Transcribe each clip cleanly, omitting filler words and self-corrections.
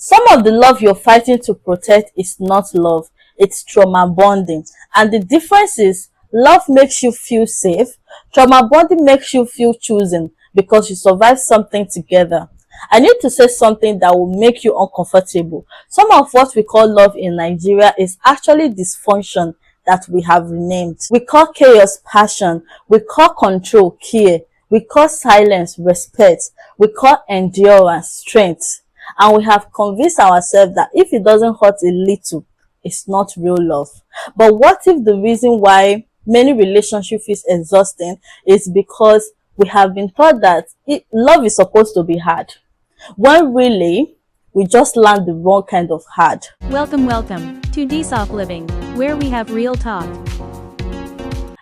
Some of the love you're fighting to protect is not love, it's trauma bonding. And the difference is love makes you feel safe, trauma bonding makes you feel chosen because you survived something together. I need to say something that will make you uncomfortable. Some of what we call love in Nigeria is actually dysfunction that we have renamed. We call chaos passion, we call control care, we call silence respect, we call endurance strength. And we have convinced ourselves that if it doesn't hurt a little, it's not real love. But what if the reason why many relationships is exhausting is because we have been taught that love is supposed to be hard, when really we just learned the wrong kind of hard. Welcome to Dsoftliving, where we have real talk.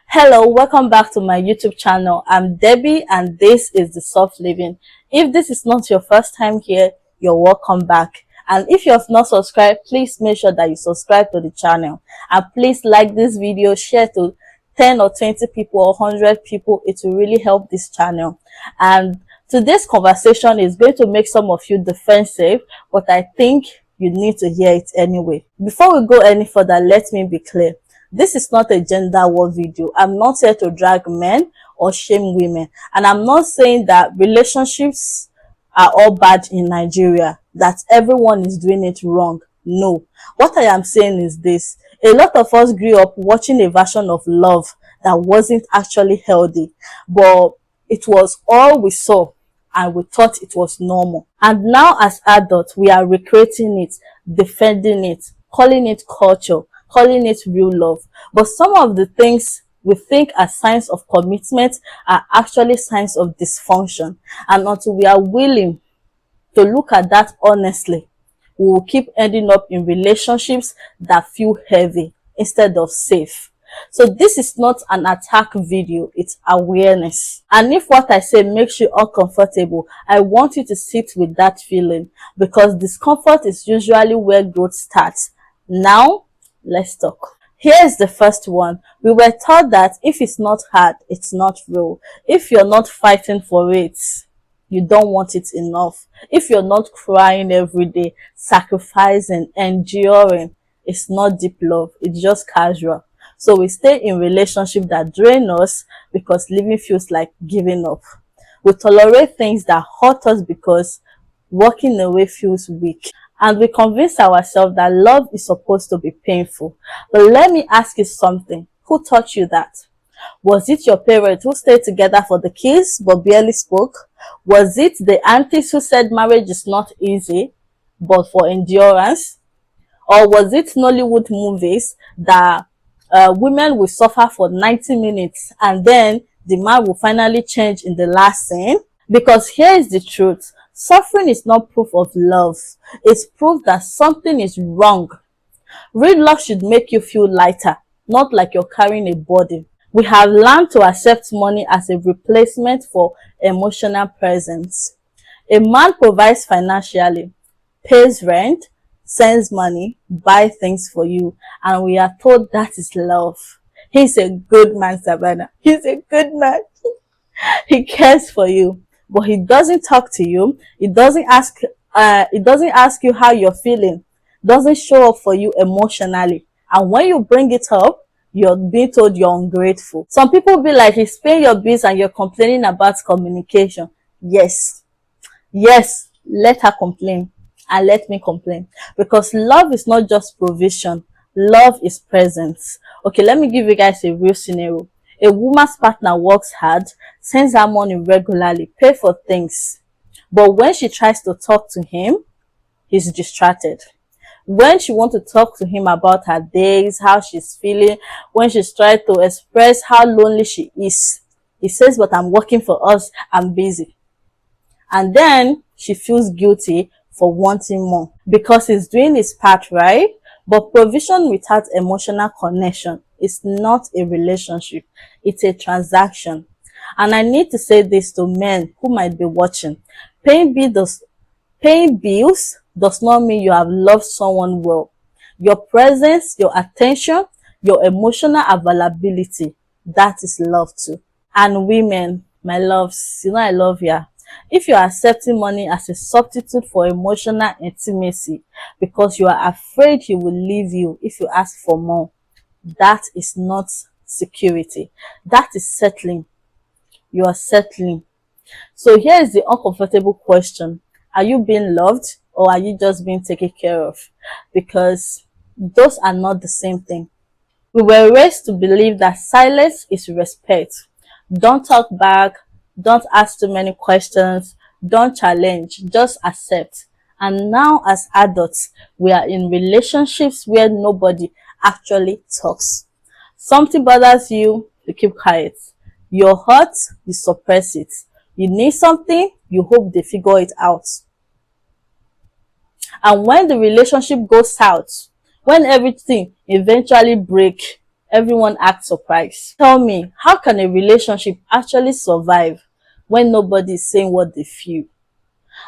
Hello, welcome back to my YouTube channel. I'm Debbie and this is Dsoftliving. If this is not your first time here, you're welcome back. And if you have not subscribed, please make sure that you subscribe to the channel. And please like this video, share to 10 or 20 people or 100 people. It will really help this channel. And today's conversation is going to make some of you defensive, but I think you need to hear it anyway. Before we go any further, let me be clear. This is not a gender war video. I'm not here to drag men or shame women. And I'm not saying that relationships are all bad in Nigeria, that everyone is doing it wrong. No. What I am saying is this. A lot of us grew up watching a version of love that wasn't actually healthy, but it was all we saw and we thought it was normal. And now as adults, we are recreating it, defending it, calling it culture, calling it real love. But some of the things we think are signs of commitment are actually signs of dysfunction. And until we are willing to look at that honestly, we will keep ending up in relationships that feel heavy instead of safe. So this is not an attack video, it's awareness. And if what I say makes you uncomfortable, I want you to sit with that feeling, because discomfort is usually where growth starts. Now, let's talk. Here's the first one. We were taught that if it's not hard, it's not real. If you're not fighting for it, you don't want it enough. If you're not crying every day, sacrificing, enduring, it's not deep love, it's just casual. So we stay in relationships that drain us because living feels like giving up. We tolerate things that hurt us because walking away feels weak. And we convince ourselves that love is supposed to be painful. But let me ask you something. Who taught you that? Was it your parents who stayed together for the kids but barely spoke? Was it the aunties who said marriage is not easy but for endurance? Or was it Nollywood movies that women will suffer for 90 minutes and then the man will finally change in the last scene? Because here is the truth. Suffering is not proof of love. It's proof that something is wrong. Real love should make you feel lighter, not like you're carrying a burden. We have learned to accept money as a replacement for emotional presence. A man provides financially, pays rent, sends money, buys things for you, and we are told that is love. He's a good man, Savannah. He's a good man. He cares for you, but he doesn't talk to you. He doesn't ask you how you're feeling. Doesn't show up for you emotionally. And when you bring it up, you're being told you're ungrateful. Some people be like, he's paying your bills and you're complaining about communication. Yes, let her complain and let me complain, because love is not just provision. Love is presence. Okay, let me give you guys a real scenario. A woman's partner works hard, sends her money regularly, pay for things. But when she tries to talk to him, he's distracted. When she wants to talk to him about her days, how she's feeling, when she's trying to express how lonely she is, he says, but I'm working for us, I'm busy. And then she feels guilty for wanting more because he's doing his part, right? But provision without emotional connection is not a relationship. It's a transaction. And I need to say this to men who might be watching. Paying bills does not mean you have loved someone well. Your presence, your attention, your emotional availability, that is love too. And women, my loves, you know I love ya. If you are accepting money as a substitute for emotional intimacy because you are afraid he will leave you if you ask for more, that is not security. That is settling. You are settling. So here is the uncomfortable question. Are you being loved or are you just being taken care of? Because those are not the same thing. We were raised to believe that silence is respect. Don't talk back, don't ask too many questions, don't challenge, just accept. And now as adults, we are in relationships where nobody actually talks. Something bothers you, you keep quiet. You're hurt, you suppress it. You need something, you hope they figure it out. And when the relationship goes south, when everything eventually break, everyone acts surprised. Tell me, how can a relationship actually survive when nobody is saying what they feel?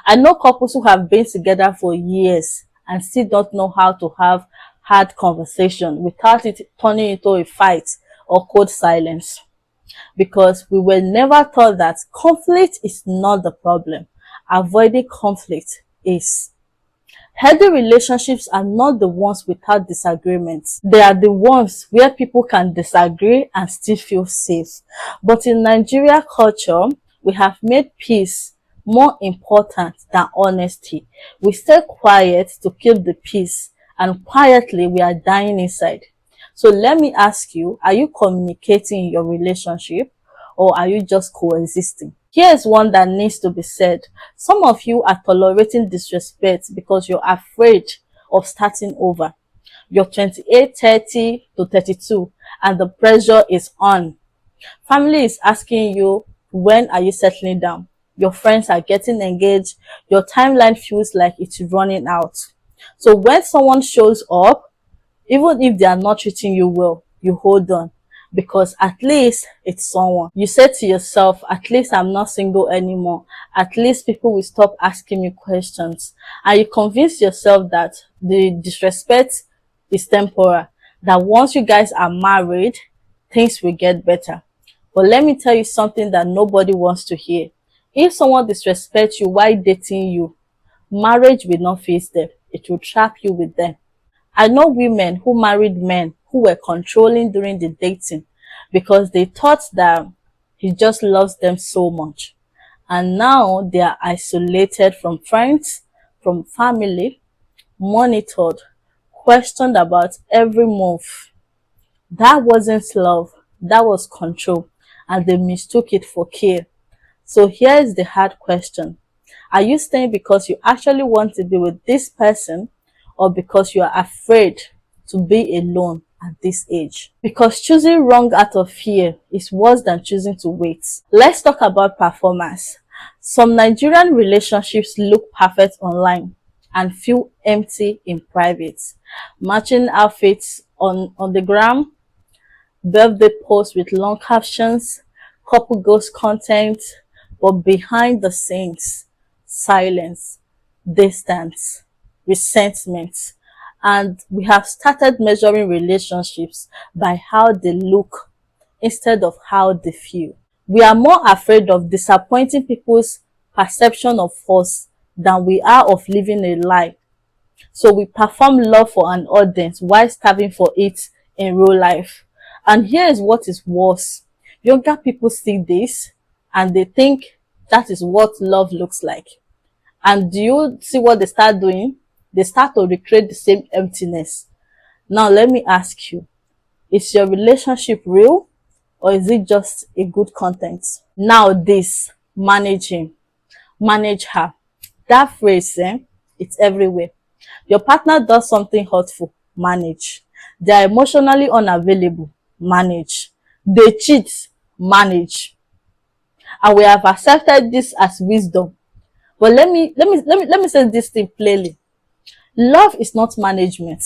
I know couples who have been together for years and still don't know how to have hard conversation without it turning into a fight or cold silence. Because we were never taught that conflict is not the problem. Avoiding conflict is. Healthy relationships are not the ones without disagreements. They are the ones where people can disagree and still feel safe. But in Nigeria culture, we have made peace more important than honesty. We stay quiet to keep the peace, and quietly we are dying inside. So let me ask you, are you communicating in your relationship or are you just coexisting? Here's one that needs to be said. Some of you are tolerating disrespect because you're afraid of starting over. You're 28, 30 to 32 and the pressure is on. Family is asking you, when are you settling down? Your friends are getting engaged. Your timeline feels like it's running out. So when someone shows up, even if they are not treating you well, you hold on because at least it's someone. You say to yourself, at least I'm not single anymore. At least people will stop asking me questions. And you convince yourself that the disrespect is temporary, that once you guys are married, things will get better. But let me tell you something that nobody wants to hear. If someone disrespects you while dating you, marriage will not face them. It will trap you with them. I know women who married men who were controlling during the dating because they thought that he just loves them so much. And now they are isolated from friends, from family, monitored, questioned about every move. That wasn't love, that was control, and they mistook it for care. So here is the hard question. Are you staying because you actually want to be with this person or because you are afraid to be alone at this age? Because choosing wrong out of fear is worse than choosing to wait. Let's talk about performance. Some Nigerian relationships look perfect online and feel empty in private. Matching outfits on the gram, birthday posts with long captions, couple ghost content, but behind the scenes, silence, distance, resentment. And we have started measuring relationships by how they look instead of how they feel. We are more afraid of disappointing people's perception of us than we are of living a lie. So we perform love for an audience while starving for it in real life. And here is what is worse. Younger people see this and they think that is what love looks like. And do you see what they start doing? They start to recreate the same emptiness. Now let me ask you, is your relationship real or is it just a good content? Now this, manage him, manage her. That phrase, it's everywhere. Your partner does something hurtful, manage. They are emotionally unavailable, manage. They cheat, manage. And we have accepted this as wisdom. But let me say this thing plainly. Love is not management.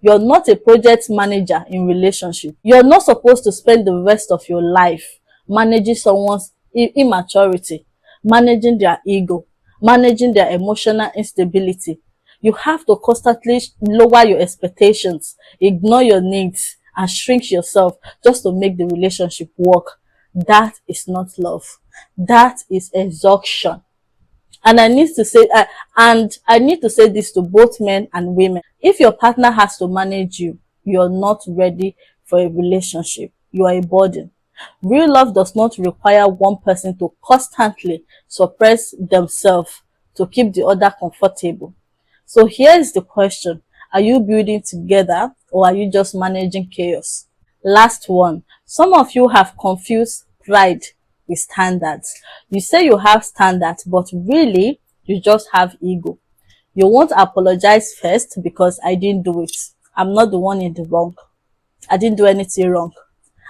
You're not a project manager in relationship. You're not supposed to spend the rest of your life managing someone's immaturity, managing their ego, managing their emotional instability. You have to constantly lower your expectations, ignore your needs, and shrink yourself just to make the relationship work. That is not love. That is exhaustion. And I need to say this to both men and women. If your partner has to manage you, you're not ready for a relationship. You are a burden. Real love does not require one person to constantly suppress themselves to keep the other comfortable. So here is the question. Are you building together or are you just managing chaos? Last one. Some of you have confused pride with standards. You say you have standards, but really you just have ego. You won't apologize first because I didn't do it. I'm not the one in the wrong. I didn't do anything wrong.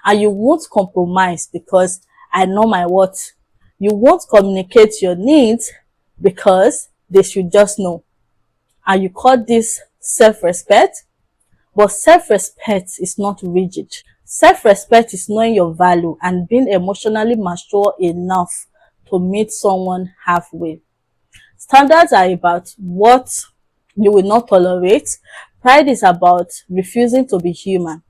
And you won't compromise because I know my worth. You won't communicate your needs because they should just know. And you call this self-respect? But self-respect is not rigid. Self-respect is knowing your value and being emotionally mature enough to meet someone halfway. Standards are about what you will not tolerate. Pride is about refusing to be human.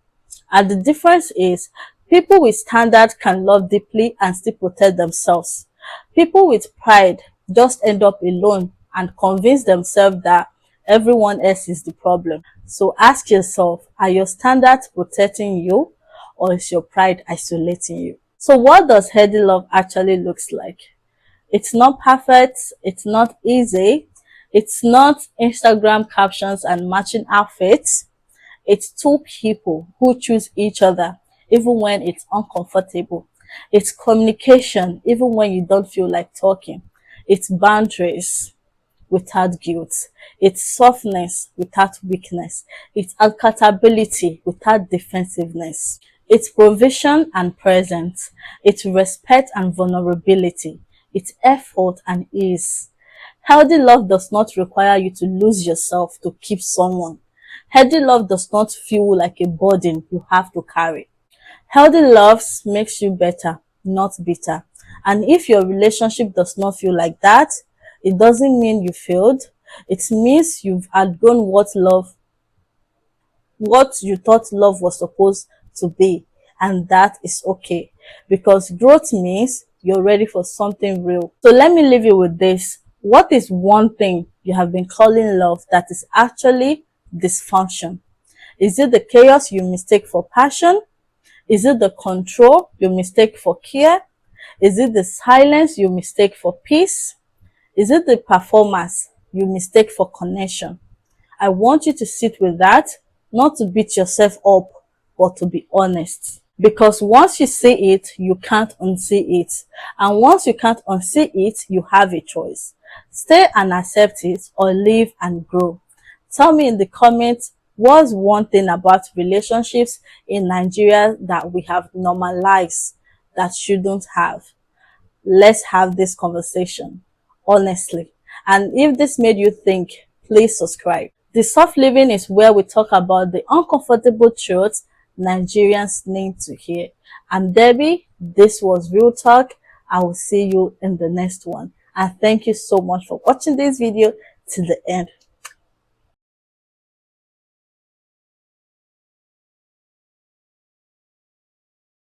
And the difference is people with standards can love deeply and still protect themselves. People with pride just end up alone and convince themselves that everyone else is the problem. So ask yourself, are your standards protecting you or is your pride isolating you? So what does healthy love actually looks like? It's not perfect, it's not easy, it's not Instagram captions and matching outfits. It's two people who choose each other even when it's uncomfortable. It's communication even when you don't feel like talking. It's boundaries without guilt. It's softness without weakness. It's accountability without defensiveness. It's provision and presence. It's respect and vulnerability. It's effort and ease. Healthy love does not require you to lose yourself to keep someone. Healthy love does not feel like a burden you have to carry. Healthy love makes you better, not bitter. And if your relationship does not feel like that, it doesn't mean you failed. It means you've outgrown what you thought love was supposed to be. And that is okay. Because growth means you're ready for something real. So let me leave you with this. What is one thing you have been calling love that is actually dysfunction? Is it the chaos you mistake for passion? Is it the control you mistake for care? Is it the silence you mistake for peace? Is it the performance you mistake for connection? I want you to sit with that, not to beat yourself up, but to be honest. Because once you see it, you can't unsee it. And once you can't unsee it, you have a choice. Stay and accept it or leave and grow. Tell me in the comments, what's one thing about relationships in Nigeria that we have normalized that shouldn't have? Let's have this conversation honestly. And if this made you think, please subscribe. The Soft Living is where we talk about the uncomfortable truths Nigerians need to hear. I'm Debbie. This was Real Talk. I will see you in the next one. And thank you so much for watching this video to the end.